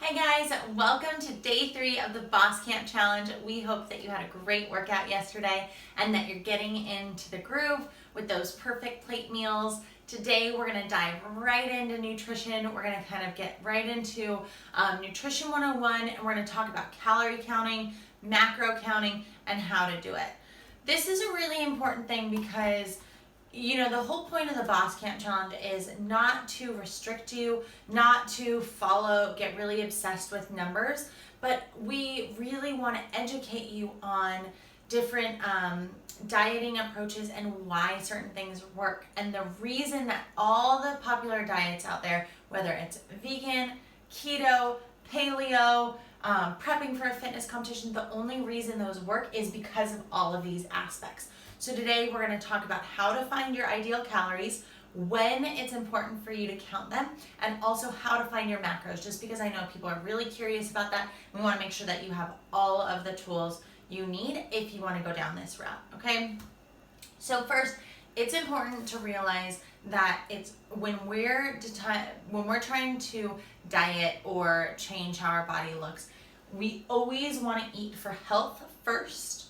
Hey guys, welcome to day 3 of the BossCamp challenge. We hope that you had a great workout yesterday and that you're getting into the groove with those perfect plate meals. Today we're going to dive right into nutrition. We're going to kind of get right into Nutrition 101, and we're going to talk about calorie counting, macro counting, and how to do it. This is a really important thing because the whole point of the BossCamp challenge is not to restrict you, not to get really obsessed with numbers, but we really want to educate you on different dieting approaches and why certain things work. And the reason that all the popular diets out there, whether it's vegan, keto, paleo, prepping for a fitness competition, the only reason those work is because of all of these aspects. So today we're going to talk about how to find your ideal calories, when it's important for you to count them, and also how to find your macros, just because I know people are really curious about that. We want to make sure that you have all of the tools you need if you want to go down this route, okay? So first, it's important to realize that when we're trying to diet or change how our body looks, we always want to eat for health first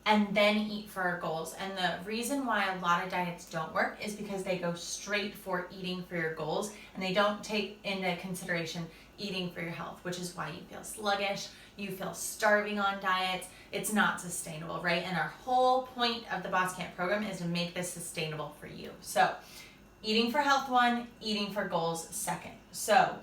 and then eat for our goals. And the reason why a lot of diets don't work is because they go straight for eating for your goals and they don't take into consideration eating for your health, which is why you feel sluggish, you feel starving on diets. It's not sustainable, right? And our whole point of the BossCamp program is to make this sustainable for you. So eating for health 1, eating for goals 2nd. So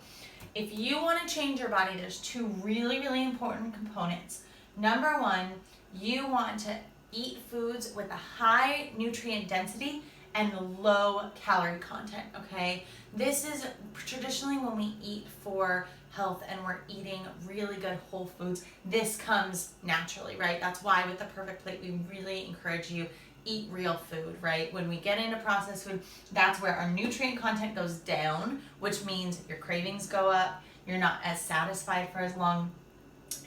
if you want to change your body, there's 2 really, really important components. Number 1, you want to eat foods with a high nutrient density and low calorie content, okay? This is traditionally when we eat for health and we're eating really good whole foods. This comes naturally, right? That's why with the Perfect Plate, we really encourage you eat real food, right? When we get into processed food, that's where our nutrient content goes down, which means your cravings go up, you're not as satisfied for as long,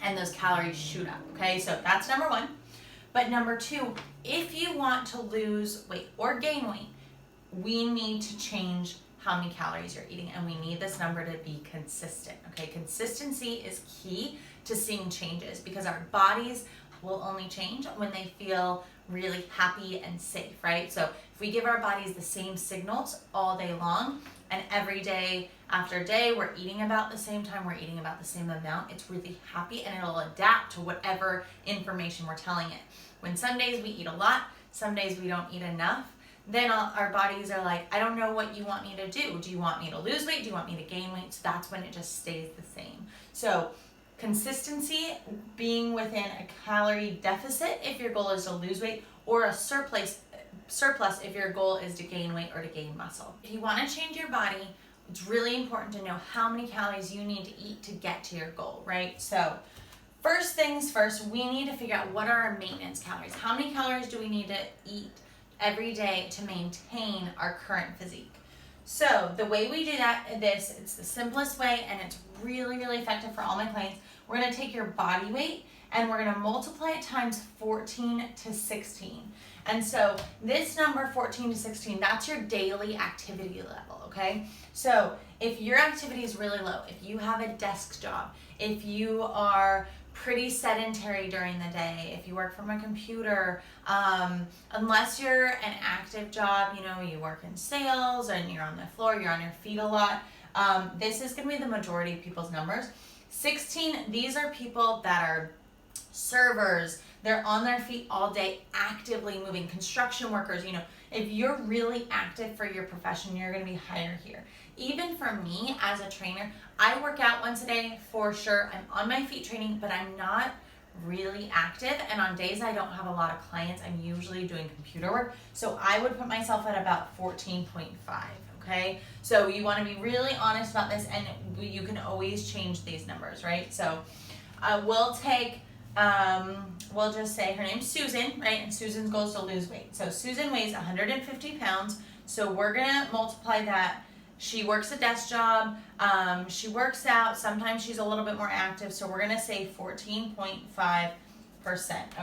and those calories shoot up, okay? So that's number 1. But number 2, if you want to lose weight or gain weight, we need to change how many calories you're eating, and we need this number to be consistent, okay? Consistency is key to seeing changes because our bodies will only change when they feel really happy and safe, right? So if we give our bodies the same signals all day long and every day after day we're eating about the same time, we're eating about the same amount, it's really happy and it'll adapt to whatever information we're telling it. When some days we eat a lot, some days we don't eat enough, then our bodies are like, I don't know what you want me to do. Do you want me to lose weight? Do you want me to gain weight? So that's when it just stays the same. So consistency, being within a calorie deficit if your goal is to lose weight, or a surplus if your goal is to gain weight or to gain muscle. If you want to change your body, it's really important to know how many calories you need to eat to get to your goal, right? So first things first, we need to figure out what are our maintenance calories. How many calories do we need to eat every day to maintain our current physique? So the way we do it's the simplest way, and it's really, really effective for all my clients. We're going to take your body weight and we're going to multiply it times 14 to 16. And so this number 14 to 16, that's your daily activity level, okay? So if your activity is really low, if you have a desk job, if you are pretty sedentary during the day, if you work from a computer, unless you're an active job, you work in sales and you're on the floor, you're on your feet a lot, this is going to be the majority of people's numbers. 16, these are people that are servers, they're on their feet all day, actively moving, construction workers, if you're really active for your profession, you're going to be higher here. Even for me as a trainer, I work out once a day for sure. I'm on my feet training, but I'm not really active. And on days I don't have a lot of clients, I'm usually doing computer work. So I would put myself at about 14.5, okay? So you want to be really honest about this, and you can always change these numbers, right? So we'll just say her name's Susan, right? And Susan's goal is to lose weight. So Susan weighs 150 pounds. So we're going to multiply that. She works a desk job. She works out. Sometimes she's a little bit more active. So we're going to say 14.5%.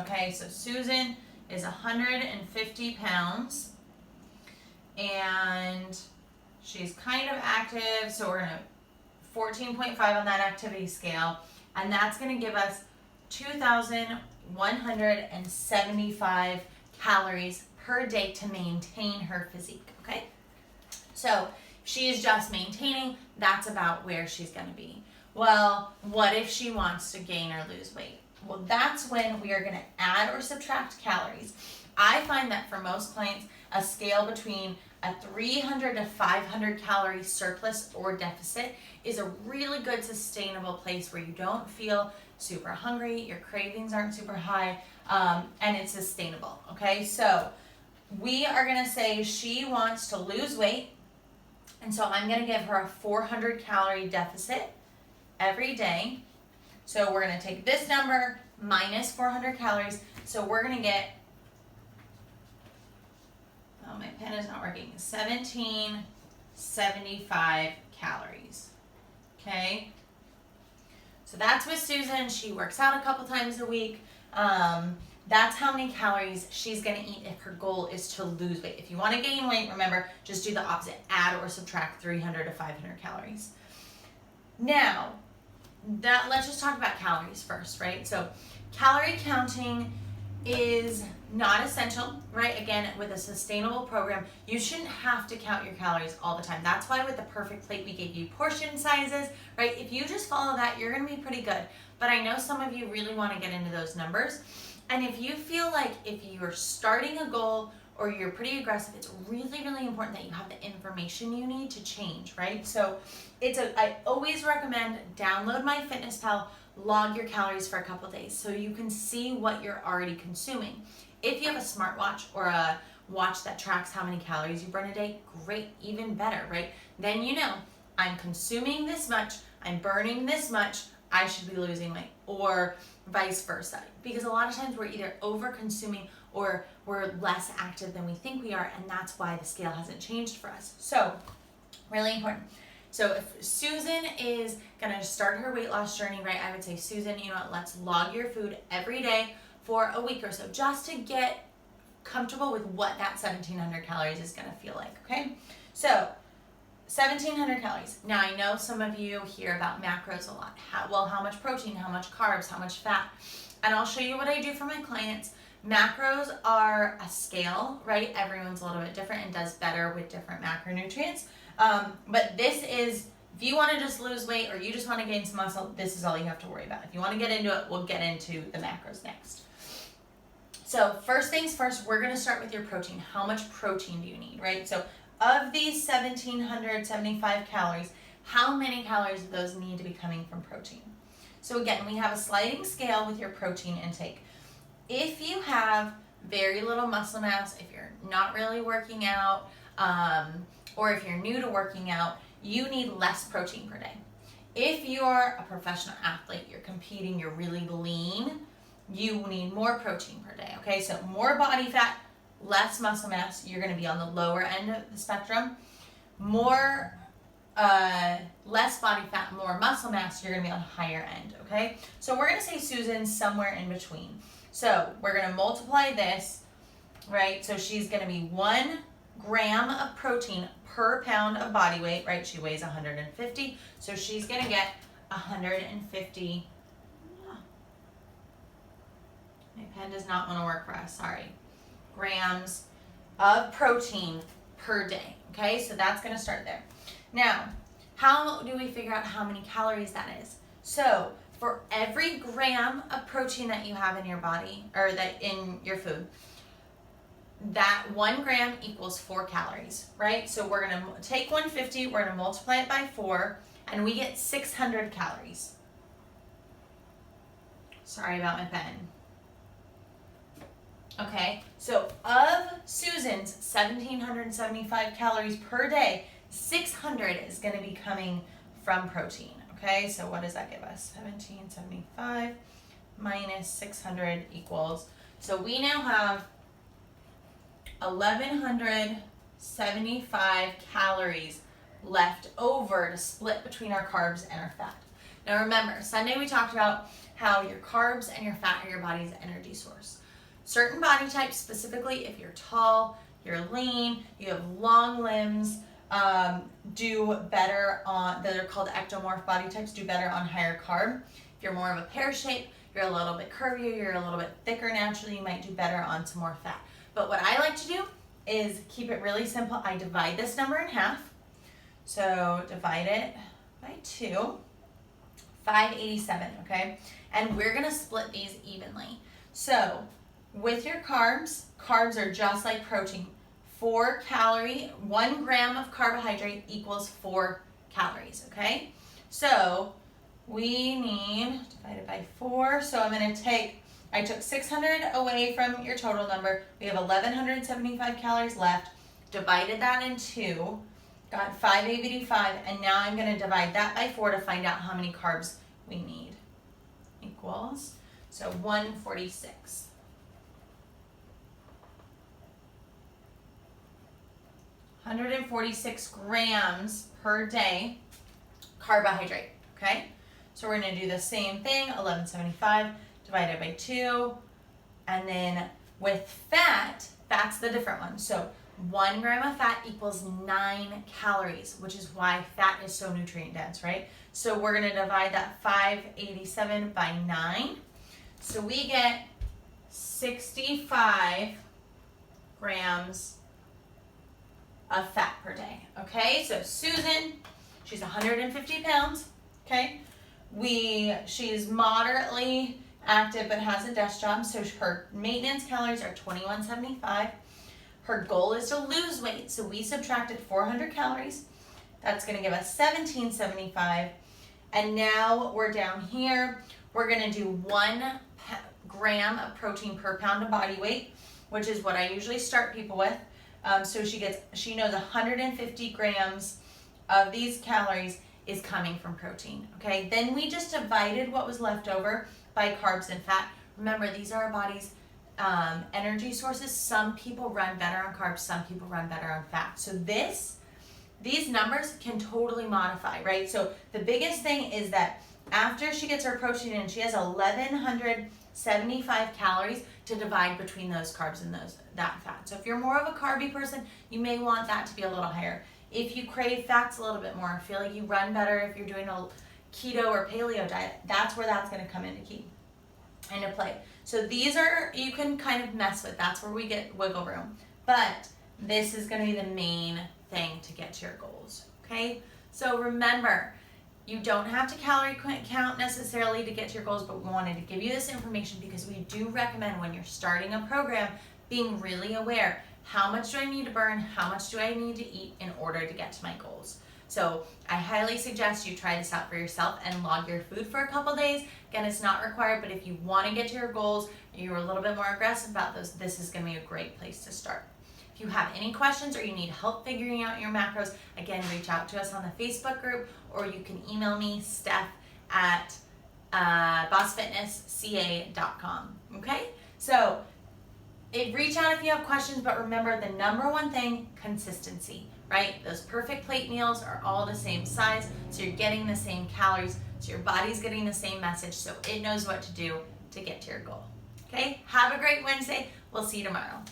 Okay, so Susan is 150 pounds. And she's kind of active. So we're going to 14.5 on that activity scale, and that's going to give us 2,175 calories per day to maintain her physique, okay? So if she is just maintaining, that's about where she's going to be. Well, what if she wants to gain or lose weight? Well, that's when we are going to add or subtract calories. I find that for most clients, a scale between a 300 to 500 calorie surplus or deficit is a really good sustainable place where you don't feel super hungry, your cravings aren't super high, and it's sustainable, okay? So we are gonna say she wants to lose weight, and so I'm gonna give her a 400 calorie deficit every day. So we're gonna take this number minus 400 calories, so we're gonna get, oh, my pen is not working, 1775 calories, okay? So that's with Susan. She works out a couple times a week. That's how many calories she's gonna eat if her goal is to lose weight. If you wanna gain weight, remember, just do the opposite, add or subtract 300 to 500 calories. Now, let's just talk about calories first, right? So calorie counting is not essential, right? Again, with a sustainable program, you shouldn't have to count your calories all the time. That's why with the perfect plate, we gave you portion sizes, right? If you just follow that, you're gonna be pretty good. But I know some of you really wanna get into those numbers. And if you feel like if you're starting a goal or you're pretty aggressive, it's really, really important that you have the information you need to change, right? So I always recommend download MyFitnessPal, log your calories for a couple days so you can see what you're already consuming. If you have a smartwatch or a watch that tracks how many calories you burn a day, great, even better, right? Then you know, I'm consuming this much, I'm burning this much, I should be losing weight, or vice versa. Because a lot of times we're either over consuming or we're less active than we think we are, and that's why the scale hasn't changed for us. So, really important. So if Susan is gonna start her weight loss journey, right, I would say, Susan, you know what, let's log your food every day for a week or so, just to get comfortable with what that 1,700 calories is gonna feel like, okay? So, 1,700 calories. Now, I know some of you hear about macros a lot. How much protein, how much carbs, how much fat? And I'll show you what I do for my clients. Macros are a scale, right? Everyone's a little bit different and does better with different macronutrients. But this is, if you want to just lose weight or you just want to gain some muscle, this is all you have to worry about. If you want to get into it, we'll get into the macros next. So first things first, we're going to start with your protein. How much protein do you need, right? So of these 1,775 calories, how many calories of those need to be coming from protein? So again, we have a sliding scale with your protein intake. If you have very little muscle mass, if you're not really working out, or if you're new to working out, you need less protein per day. If you're a professional athlete, you're competing, you're really lean, you need more protein per day, okay? So more body fat, less muscle mass, you're gonna be on the lower end of the spectrum. Less body fat, more muscle mass, you're gonna be on the higher end, okay? So we're gonna say Susan's somewhere in between. So we're gonna multiply this, right? So she's gonna be 1 gram of protein per pound of body weight, right? She weighs 150, so she's gonna get 150. My pen does not want to work for us, sorry. Grams of protein per day, okay? So that's gonna start there. Now, how do we figure out how many calories that is? So for every gram of protein that you have in your body, or that in your food, that 1 gram equals 4 calories, right? So we're gonna take 150, we're gonna multiply it by 4, and we get 600 calories. Sorry about my pen. Okay, so of Susan's 1,775 calories per day, 600 is gonna be coming from protein, okay? So what does that give us? 1,775 minus 600 equals, so we now have 1,175 calories left over to split between our carbs and our fat. Now remember, Sunday we talked about how your carbs and your fat are your body's energy source. Certain body types, specifically if you're tall, you're lean, you have long limbs, do better on, that are called ectomorph body types, do better on higher carb. If you're more of a pear shape, you're a little bit curvier, you're a little bit thicker naturally, you might do better on some more fat. But what I like to do is keep it really simple. I divide this number in half. So divide it by 2, 587, okay? And we're gonna split these evenly. So with your carbs, carbs are just like protein. 4 calorie, 1 gram of carbohydrate equals 4 calories, okay? So we need, divided by 4, so I'm gonna take, I took 600 away from your total number. We have 1,175 calories left. Divided that in 2, got 585, and now I'm gonna divide that by 4 to find out how many carbs we need. Equals, so 146. 146 grams per day carbohydrate, okay? So we're gonna do the same thing, 1175 divided by 2, and then with fat, fat's the different one. So 1 gram of fat equals 9 calories, which is why fat is so nutrient dense, right? So we're gonna divide that 587 by 9. So we get 65 grams of fat per day, okay? So Susan, she's 150 pounds, okay? She's moderately active but has a desk job, so her maintenance calories are 2175. Her goal is to lose weight, so we subtracted 400 calories. That's gonna give us 1775. And now we're down here. We're gonna do 1 gram of protein per pound of body weight, which is what I usually start people with. So she knows 150 grams of these calories is coming from protein, okay? Then we just divided what was left over by carbs and fat. Remember, these are our body's energy sources. Some people run better on carbs, some people run better on fat. So these numbers can totally modify, right? So the biggest thing is that after she gets her protein in, she has 1,175 calories to divide between those carbs and that fat. So if you're more of a carby person, you may want that to be a little higher. If you crave fats a little bit more, feel like you run better if you're doing a keto or paleo diet, that's where that's gonna come into play. So these are, you can kind of mess with, that's where we get wiggle room. But this is gonna be the main thing to get to your goals, okay? So remember, you don't have to calorie count necessarily to get to your goals, but we wanted to give you this information because we do recommend when you're starting a program, being really aware, how much do I need to burn, how much do I need to eat in order to get to my goals? So I highly suggest you try this out for yourself and log your food for a couple days. Again, it's not required, but if you want to get to your goals, you're a little bit more aggressive about those, this is going to be a great place to start. If you have any questions or you need help figuring out your macros, again, reach out to us on the Facebook group, or you can email me, steph@bossfitnessca.com, okay? So reach out if you have questions, but remember the number one thing, consistency, right? Those perfect plate meals are all the same size, so you're getting the same calories, so your body's getting the same message, so it knows what to do to get to your goal, okay? Have a great Wednesday. We'll see you tomorrow.